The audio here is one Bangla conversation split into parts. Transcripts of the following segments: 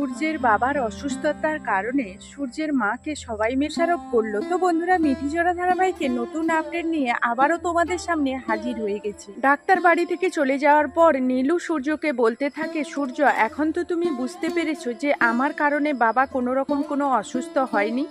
সূর্যের বাবার অসুস্থতার কারণে সূর্যের মাকে সবাই মেশারোপ করলো। তো বন্ধুরা, মিঠিজোড়া ধারাবাহিকে নতুন আপডেট নিয়ে আবারও তোমাদের সামনে হাজির হয়ে গেছি। ডাক্তার বাড়ি থেকে চলে যাওয়ার পর নীলু সূর্যকে বলতে থাকে, সূর্য, এখন তো তুমি বুঝতে পেরেছো যে আমার কারণে বাবা কোনো রকম কোনো অসুস্থ হয়নি।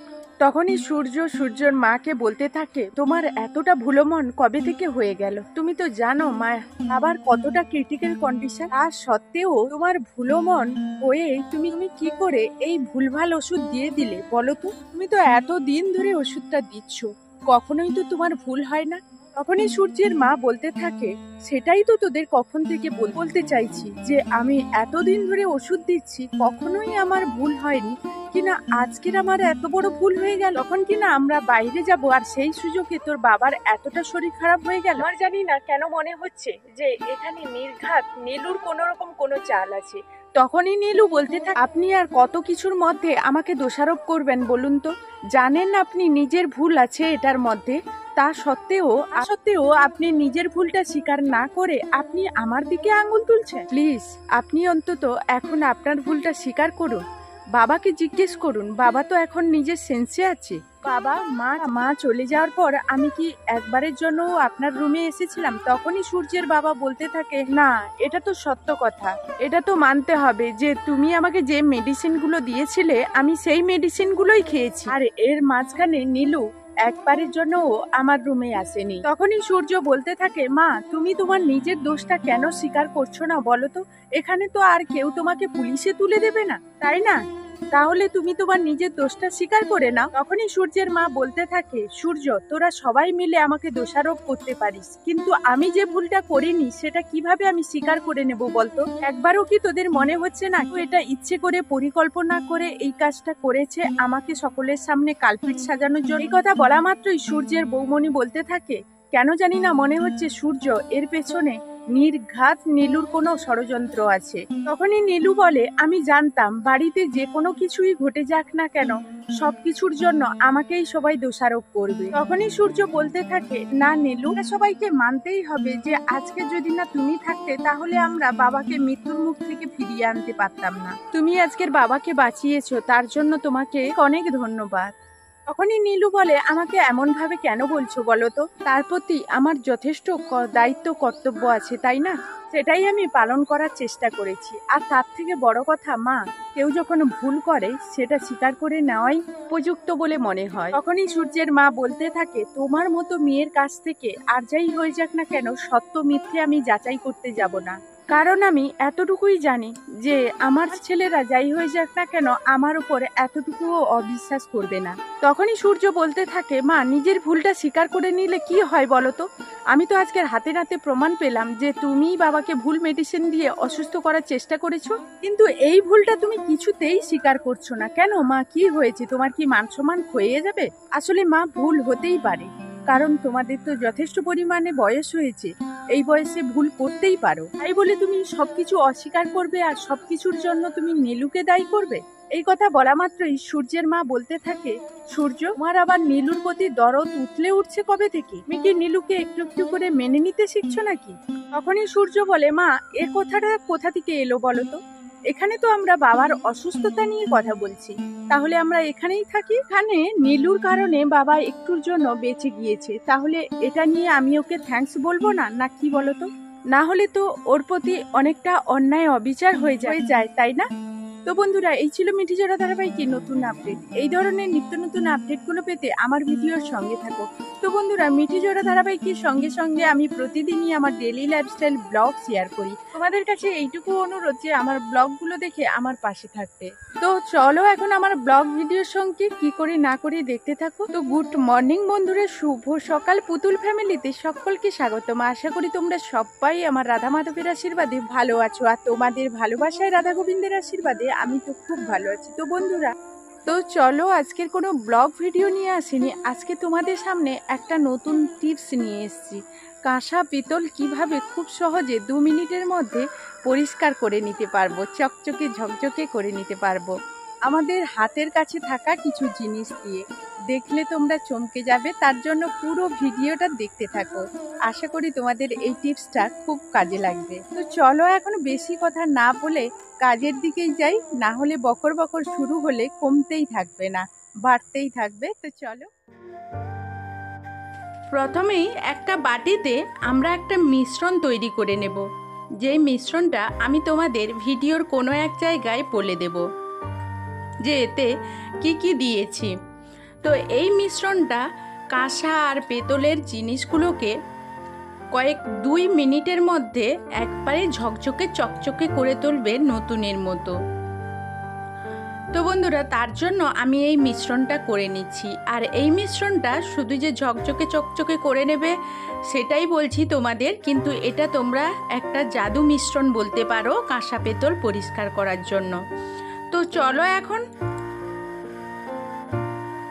তখনই সূর্য সূর্যর মাকে বলতে থাকে, তোমার এতটা ভুলো মন কবে থেকে হয়ে গেল? তুমি তো জানো মা আবার কতটা ক্রিটিক্যাল কন্ডিশন, তার সত্ত্বেও তোমার ভুলো মন হয়ে তুমি কি করে এই ভুলভাল ওষুধ দিয়ে দিলে বলো তো? তুমি তো এত দিন ধরে ওষুধটা দিচ্ছ, কখনোই তো তোমার ভুল হয় না। তখনই সূর্যের মা বলতে থাকে, সেটাই তো তোদের কখন থেকে বলতে চাইছি যে আমি এতদিন ধরে ওষুধ দিচ্ছি, কখনোই আমার ভুল হয়নি, কিনা আজকের আমার এত বড় ভুল হয়ে গেল। তখন কিনা আমরা বাইরে যাব আর সেই সুযোগে তোর বাবার এতটা শরীর খারাপ হয়ে গেল। আর জানি না কেন মনে হচ্ছে যে এখানে নির্ঘাত নীলুর কোনো রকম কোনো চাল আছে। তখনই নীলু বলতে থাকে, আপনি আর কত কিছুর মধ্যে আমাকে দোষারোপ করবেন বলুন তো? জানেন আপনি নিজের ভুল আছে এটার মধ্যে, তা সত্ত্বেও আপনি নিজের ভুলটা স্বীকার না করে আপনি আমার দিকে আঙ্গুল তুলছেন। প্লিজ আপনি অন্তত এখন আপনার ভুলটা স্বীকার করুন, বাবাকে জিজ্ঞেস করুন, বাবা তো এখন নিজের সেন্সে আছে। বাবা মা চলে যাওয়ার পর আমি কি একবারের জন্য আপনার রুমে এসেছিলাম? তখনই সূর্যের বাবা বলতে থাকে, না এটা তো সত্য কথা, এটা তো মানতে হবে যে তুমি আমাকে যে মেডিসিনগুলো দিয়েছিলে আমি সেই মেডিসিনগুলোই খেয়েছি, আর এর মাঝখানে নীলু একবারের জন্য আমার রুমে আসেনি। তখনই সূর্য বলতে থাকে, মা তুমি তোমার নিজের দোষটা কেন স্বীকার করছো না বলো তো? এখানে তো আর কেউ তোমাকে পুলিশে তুলে দেবে না, তাই না? তাহলে তুমি তোমার নিজের দোষটা স্বীকার করে নাও। তখনই সূর্যের মা বলতে থাকে, সূর্য তোরা সবাই মিলে আমাকে দোষারোপ করতে পারিস, কিন্তু আমি যে ভুলটা করিনি সেটা কিভাবে আমি স্বীকার করে নেব বলতো? একবারও কি তোদের মনে হচ্ছে না এটা ইচ্ছে করে পরিকল্পনা করে এই কাজটা করেছে আমাকে সকলের সামনে কালপিট সাজানোর জন্য? এই কথা বলা মাত্রই সূর্যের বৌমনি বলতে থাকে, কেন জানি না মনে হচ্ছে সূর্য এর পেছনে নির্ঘাত নীলুর কোনো ষড়যন্ত্র আছে। তখনই নীলু বলে, আমি জানতাম বাড়িতে যে কোনো কিছুই ঘটে যাক না কেন সবকিছুর জন্য আমাকেই সবাই দোষারোপ করবে। তখনই সূর্য বলতে থাকে, না নীলু, সবাইকে মানতেই হবে যে আজকে যদি না তুমি থাকতে তাহলে আমরা বাবাকে মৃত্যুর মুখ থেকে ফিরিয়ে আনতে পারতাম না। তুমি আজকের বাবাকে বাঁচিয়েছো, তার জন্য তোমাকে অনেক ধন্যবাদ। তখনই নীলু বলে, আমাকে এমন ভাবে কেন বলছো বলো তো? তার প্রতি আমার যথেষ্ট দায়িত্ব কর্তব্য আছে, তাই না? সেটাই আমি পালন করার চেষ্টা করেছি। আর তার থেকে বড় কথা, মা কেউ যখন ভুল করে সেটা স্বীকার করে নেওয়াই উপযুক্ত বলে মনে হয়। তখনই সূর্যের মা বলতে থাকে, তোমার মতো মেয়ের কাছ থেকে আর যাই হয়ে যাক না কেন সত্য মিথ্যে আমি যাচাই করতে যাব না, কারণ আমি এতটুকুই জানি যে আমার ছেলেরা যাই হয়ে যাক না কেন আমার উপরে এতটুকুও অবিশ্বাস করবে না। তখনই সূর্য বলতে থাকে, মা নিজের ভুলটা স্বীকার করে নিলে কি হয় বলো তো? আমি তো আজকের হাতে নাতে প্রমাণ পেলাম যে তুমিই বাবাকে ভুল মেডিসিন দিয়ে অসুস্থ করার চেষ্টা করেছো, কিন্তু এই ভুলটা তুমি কিছুতেই স্বীকার করছো না কেন? মা কি হয়েছে, তোমার কি মান সম্মান ক্ষয়ে যাবে? আসলে মা ভুল হতেই পারে, কারণ তোমাদের তো যথেষ্ট পরিমাণে বয়স হয়েছে, এই বয়সে ভুল করতেই পারো, তাই বলে তুমি সবকিছু অস্বীকার করবে আর সবকিছুর জন্য তুমি নীলুকে দায়ী করবে? এই কথা বলা মাত্রই সূর্যের মা বলতে থাকে, সূর্য, তোমার আবার নীলুর প্রতি দরদ উঠলে উঠছে কবে থেকে? তুমি কি নীলুকে একটু একটু করে মেনে নিতে শিখছো নাকি? তখনই সূর্য বলে, মা এ কথাটা কোথা থেকে এলো বলো তো? এখানে তো আমরা বাবার অসুস্থতা নিয়ে কথা বলছি, তাহলে আমরা এখানেই থাকি। এখানে নীলুর কারণে বাবা একটুর জন্য বেঁচে গিয়েছে, তাহলে এটা নিয়ে আমি ওকে থ্যাঙ্কস বলবো না, না কি বলতো? না হলে তো ওর প্রতি অনেকটা অন্যায় অবিচার হয়ে যায়, তাই না? তো বন্ধুরা, এই ছিল মিঠিজোড়া ধারাবাহিকের নতুন আপডেট। এই ধরনের নিত্য নতুন আপডেটগুলো পেতে আমার ভিডিওর সঙ্গে থাকো। তো বন্ধুরা, মিঠিজোড়া ধারাবাহিকের সঙ্গে সঙ্গে আমি প্রতিদিনই আমার ডেইলি লাইফস্টাইল ব্লগ শেয়ার করি। তোমাদের কাছে এইটুকু অনুরোধ যে আমার ব্লগগুলো দেখে আমার পাশে থাকতে। তো চলো এখন আমার ব্লগ ভিডিওর সঙ্গে কি করে না করে দেখতে থাকো। তো গুড মর্নিং বন্ধুরা, শুভ সকাল পুতুল ফ্যামিলিতে সকলকে স্বাগতম। আশা করি তোমরা সবাই আমার রাধা মাধবের আশীর্বাদে ভালো আছো, আর তোমাদের ভালোবাসায় রাধা গোবিন্দের আশীর্বাদে আমি তো খুব ভালো আছি। তো বন্ধুরা, তো চলো আজকের কোনো ব্লগ ভিডিও নিয়ে আসিনি, আজকে তোমাদের সামনে একটা নতুন টিপস নিয়ে এসেছি। কাঁসা পিতল কিভাবে খুব সহজে 2 মিনিটের মধ্যে পরিষ্কার করে নিতে পারবো, চকচকে ঝকঝকে করে নিতে পারবো। আমাদের হাতের কাছে থাকা কিছু জিনিস দিয়ে। দেখলে তোমরা চমকে যাবে, তার জন্য পুরো ভিডিওটা দেখতে থাকো। আশা করি তোমাদের এই টিপসটা খুব কাজে লাগবে। তো চলো এখন বেশি কথা না বলে কাজের দিকেই যাই, না হলে বকর বকর শুরু হলে কমতেই থাকবে না, বাড়তেই থাকবে। তো চলো। প্রথমেই একটা বাটিতে আমরা একটা মিশ্রণ তৈরি করে নেব। যেই মিশ্রণটা আমি তোমাদের ভিডিওর কোনো এক জায়গায় বলে দেব যে এতে কি কি দিয়েছি। তো এই মিশ্রণটা কাঁসা আর পেতলের জিনিসগুলোকে 2 মিনিটের মধ্যে একবারে ঝকঝকে চকচকে করে তুলবে নতুনের মতো। তো বন্ধুরা, তার জন্য আমি এই মিশ্রণটা করে নিচ্ছি। আর এই মিশ্রণটা শুধু যে ঝকঝকে চকচকে করে নেবে সেটাই বলছি তোমাদের, কিন্তু এটা তোমরা একটা জাদু মিশ্রণ বলতে পারো কাঁসা পেতল পরিষ্কার করার জন্য। তো চলো এখন।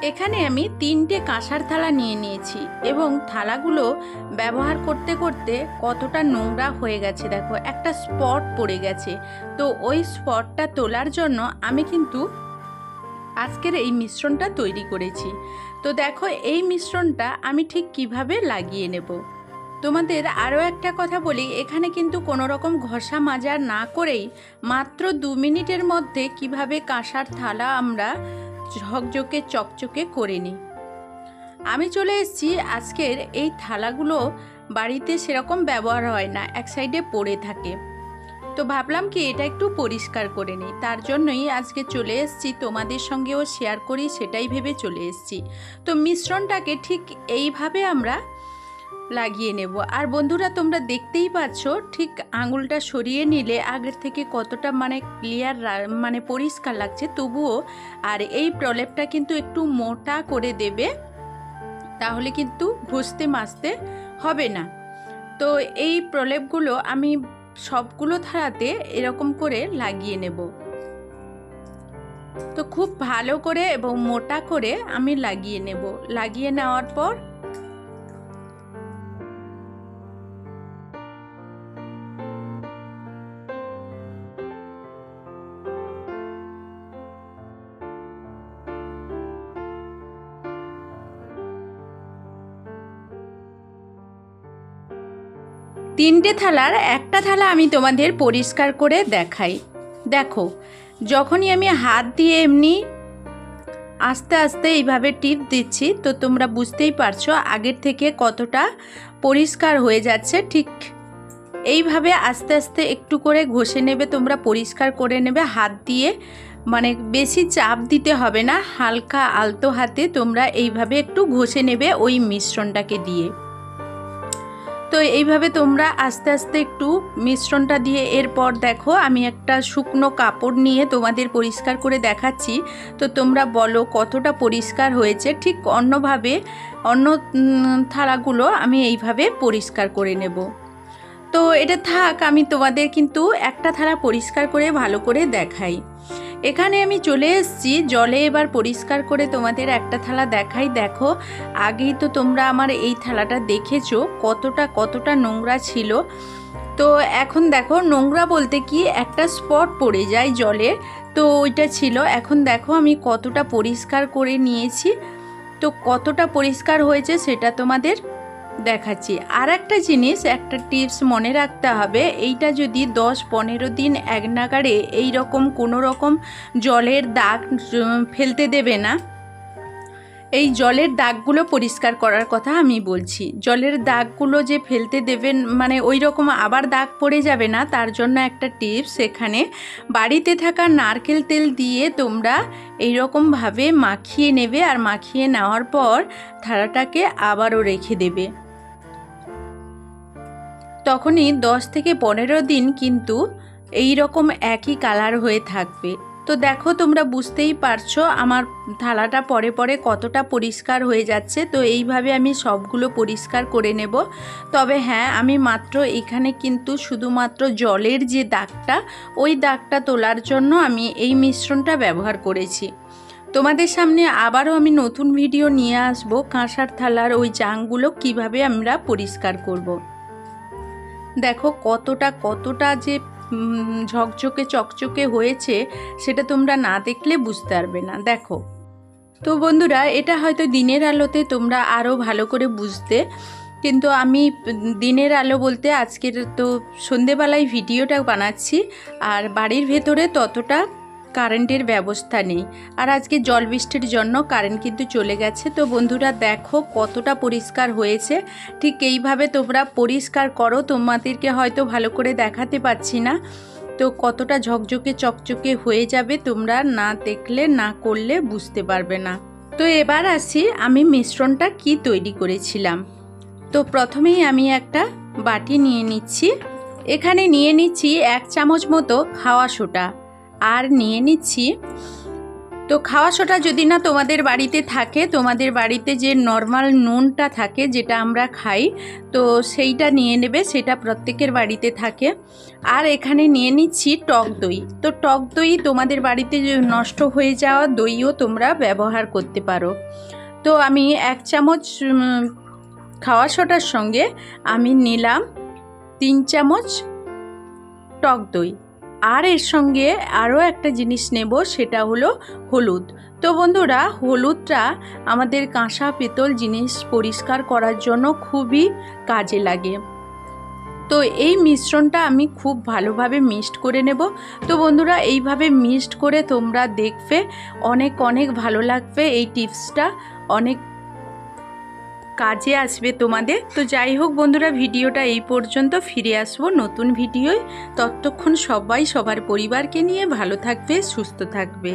এখানে আমি 3টে কাঁসার থালা নিয়ে নিয়েছি এবং থালাগুলো ব্যবহার করতে করতে কতটা নোংরা হয়ে গেছে দেখো, একটা স্পট পড়ে গেছে। তো ওই স্পটটা তোলার জন্য আমি কিন্তু আজকের এই মিশ্রণটা তৈরি করেছি। তো দেখো এই মিশ্রণটা আমি ঠিক কিভাবে লাগিয়ে নেব। তোমাদের আরও একটা কথা বলি, এখানে কিন্তু কোনো রকম ঘষা মাজা না করেই মাত্র 2 মিনিটের মধ্যে কিভাবে কাঁসার থালা আমরা ঝকঝকে চকচকে করে নিই। আমি চলে এসেছি। আজকের এই থালাগুলো বাড়িতে সেরকম ব্যবহার হয় না, এক সাইডে পড়ে থাকে। তো ভাবলাম কি এটা একটু পরিষ্কার করে নিই, তার জন্যই আজকে চলে এসেছি, তোমাদের সঙ্গেও শেয়ার করি সেটাই ভেবে চলে এসেছি। তো মিশ্রণটাকে ঠিক এইভাবে আমরা লাগিয়ে নেব। আর বন্ধুরা, তোমরা দেখতেই পাচ্ছ ঠিক আঙুলটা সরিয়ে নিলে আগের থেকে কতটা ক্লিয়ার পরিষ্কার লাগছে তবুও। আর এই প্রলেপটা কিন্তু একটু মোটা করে দেবে, তাহলে কিন্তু ঘষতে মাজতে হবে না। তো এই প্রলেপগুলো আমি সবগুলো থালাতে এরকম করে লাগিয়ে নেব। তো খুব ভালো করে এবং মোটা করে আমি লাগিয়ে নেব। লাগিয়ে নেওয়ার পর তিনটে থালার একটা থালা আমি তোমাদের পরিষ্কার করে দেখাই। দেখো, যখনই আমি হাত দিয়ে এমনি আস্তে আস্তে এইভাবে টিপ দিচ্ছি, তো তোমরা বুঝতেই পারছো আগের থেকে কতটা পরিষ্কার হয়ে যাচ্ছে। ঠিক এইভাবে আস্তে আস্তে একটু করে ঘষে নেবে, তোমরা পরিষ্কার করে নেবে হাত দিয়ে। বেশি চাপ দিতে হবে না, হালকা আলতো হাতে তোমরা এইভাবে একটু ঘষে নেবে ওই মিশ্রণটাকে দিয়ে। তো এইভাবে তোমরা আস্তে আস্তে একটু মিশ্রণটা দিয়ে, এরপর দেখো আমি একটা শুকনো কাপড় নিয়ে তোমাদের পরিষ্কার করে দেখাচ্ছি। তো তোমরা বলো কতটা পরিষ্কার হয়েছে। ঠিক অন্যভাবে অন্য থালাগুলো আমি এইভাবে পরিষ্কার করে নেব। তো এটা থাক, আমি তোমাদের কিন্তু একটা থালা পরিষ্কার করে ভালো করে দেখাই। এখানে আমি চলে এসেছি জলে, এবার পরিষ্কার করে তোমাদের একটা থালা দেখাই। দেখো, আগেই তো তোমরা আমার এই থালাটা দেখেছো কতটা নোংরা ছিল। তো এখন দেখো, নোংরা বলতে কি একটা স্পট পড়ে যায় জলে, তো ওইটা ছিল। এখন দেখো আমি কতটা পরিষ্কার করে নিয়েছি। তো কতটা পরিষ্কার হয়েছে সেটা তোমাদের দেখাচ্ছি। আর একটা জিনিস, একটা টিপস মনে রাখতে হবে, এইটা যদি 10-15 দিন এক নাগাড়ে এইরকম কোনো রকম জলের দাগ ফেলতে দেবে না। এই জলের দাগগুলো পরিষ্কার করার কথা আমি বলছি। জলের দাগগুলো যে ফেলতে দেবেন ওই রকম আবার দাগ পড়ে যাবে না, তার জন্য একটা টিপস, এখানে বাড়িতে থাকা নারকেল তেল দিয়ে তোমরা এইরকমভাবে মাখিয়ে নেবে। আর মাখিয়ে নেওয়ার পর থালাটাকে আবারও রেখে দেবে। তখনই 10-15 দিন কিন্তু এই রকম একই কালার হয়ে থাকবে। তো দেখো, তোমরা বুঝতেই পারছো আমার থালাটা পরে পরে কতটা পরিষ্কার হয়ে যাচ্ছে। তো এইভাবে আমি সবগুলো পরিষ্কার করে নেব। তবে হ্যাঁ, আমি মাত্র এখানে কিন্তু শুধুমাত্র জলের যে দাগটা, ওই দাগটা তোলার জন্য আমি এই মিশ্রণটা ব্যবহার করেছি। তোমাদের সামনে আবারও আমি নতুন ভিডিও নিয়ে আসবো কাঁসার থালার ওই জাংগুলো কিভাবে আমরা পরিষ্কার করব। দেখো কতটা যে ঝকঝকে চকচকে হয়েছে সেটা তোমরা না দেখলে বুঝতে পারবে না। দেখো তো বন্ধুরা, এটা হয়তো দিনের আলোতে তোমরা আরও ভালো করে বুঝতে, কিন্তু আমি দিনের আলো বলতে আজকের তো সন্ধেবেলায় ভিডিওটা বানাচ্ছি, আর বাড়ির ভেতরে ততটা কারেন্টের ব্যবস্থা নেই, আর আজকে জল বৃষ্টির জন্য কারেন্ট কিন্তু চলে গেছে। তো বন্ধুরা দেখো কতটা পরিষ্কার হয়েছে, ঠিক এইভাবে তোমরা পরিষ্কার করো। তোমাদেরকে হয়তো ভালো করে দেখাতে পাচ্ছি না, তো কতটা ঝকঝকে চকচকে হয়ে যাবে, তোমরা না দেখলে না করলে বুঝতে পারবে না। তো এবার আসি আমি মিশ্রণটা কি তৈরি করেছিলাম। তো প্রথমেই আমি একটা বাটি নিয়ে নিচ্ছি, এখানে নিয়ে নিচ্ছি 1 চামচ মতো খাওয়া সোডা, আর নিয়ে নিচ্ছি, তো খাওয়া সোডা যদি না তোমাদের বাড়িতে থাকে, তোমাদের বাড়িতে যে নর্মাল নুনটা থাকে যেটা আমরা খাই, তো সেইটা নিয়ে নেবে, সেটা প্রত্যেকের বাড়িতে থাকে। আর এখানে নিয়ে নিচ্ছি টক দই। তো টক দই তোমাদের বাড়িতে যে নষ্ট হয়ে যাওয়া দইও তোমরা ব্যবহার করতে পারো। তো আমি 1 চামচ খাওয়া সোডার সঙ্গে আমি নিলাম 3 চামচ টক দই, আর এর সঙ্গে আরও একটা জিনিস নেব, সেটা হলো হলুদ। তো বন্ধুরা, হলুদটা আমাদের কাঁসা পিতল জিনিস পরিষ্কার করার জন্য খুবই কাজে লাগে। তো এই মিশ্রণটা আমি খুব ভালোভাবে মিক্সড করে নেব। তো বন্ধুরা, এইভাবে মিক্সড করে তোমরা দেখবে অনেক অনেক ভালো লাগবে, এই টিপসটা অনেক কাজে আসবে তোমাদের। তো যাই হোক বন্ধুরা, ভিডিওটা এই পর্যন্ত, ফিরে আসবো নতুন ভিডিওয়। ততক্ষণ সবাই সবার পরিবারকে নিয়ে ভালো থাকবে, সুস্থ থাকবে।